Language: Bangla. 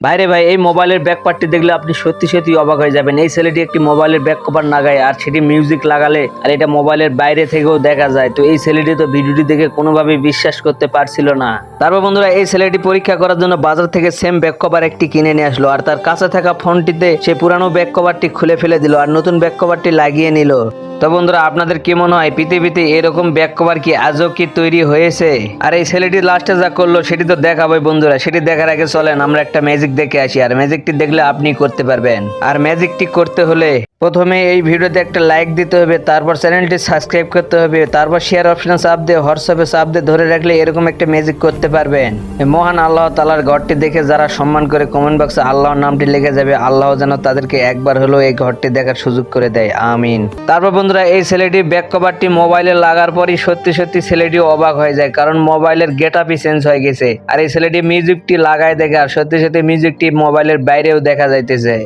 ভাইরে ভাই, এই মোবাইলের ব্যাক পার্টটি দেখলে আপনি সত্যি সত্যি অবাক হয়ে যাবেন। এই ছেলেটি একটি মোবাইলের ব্যাক কভার লাগায় আর সেটি মিউজিক লাগালে আর এটা মোবাইলের বাইরে থেকেও দেখা যায়। তো এই ছেলেটি তো ভিডিওটি দেখে কোনোভাবেই বিশ্বাস করতে পারছিল না। তারপর বন্ধুরা, এই ছেলেটি পরীক্ষা করার জন্য বাজার থেকে সেম ব্যাক কভার একটি কিনে নিয়ে আসলো আর তার কাছে থাকা ফোনটিতে সে পুরানো ব্যাক কভারটি খুলে ফেলে দিল আর নতুন ব্যাক কভারটি লাগিয়ে নিল। তো বন্ধুরা, আপনাদের কি মনে হয় পৃথিবীতে এরকম ব্যাক কভার কি আজও কি তৈরি হয়েছে? আর এই ছেলেটি লাস্টে যা করলো সেটি তো দেখাবোই বন্ধুরা। সেটি দেখার আগে চলেন আমরা একটা ম্যাজিক দেখে আসি, আর ম্যাজিকটি দেখলে আপনি করতে পারবেন। আর ম্যাজিকটি করতে হলে প্রথমে এই ভিডিওতে একটা লাইক দিতে হবে, তারপর চ্যানেলটি সাবস্ক্রাইব করতে হবে, তারপর শেয়ার অপশনে চাপ দিয়ে হোয়াটসঅ্যাপে চাপ দিয়ে ধরে রাখলে এরকম একটা ম্যাজিক করতে পারবেন। মহান আল্লাহ তাআলার ঘরটি দেখে যারা সম্মান করে কমেন্ট বক্সে আল্লাহর নামটি লিখে যাবে, আল্লাহ যেন তাদেরকে একবার হলেও এই ঘরটি দেখার সুযোগ করে দেয়, আমিন। তারপর বন্ধুরা, এই ছেলেটি ব্যাক কভারটি মোবাইলে লাগার পরই সত্যি সত্যি ছেলেটি অবাক হয়ে যায়, কারণ মোবাইলের গেটআপই চেঞ্জ হয়ে গেছে। আর এই ছেলেটি মিউজিকটি লাগায় দেখে আর সত্যি সত্যি মিউজিকটি মোবাইলের বাইরেও দেখা যাইতেছে।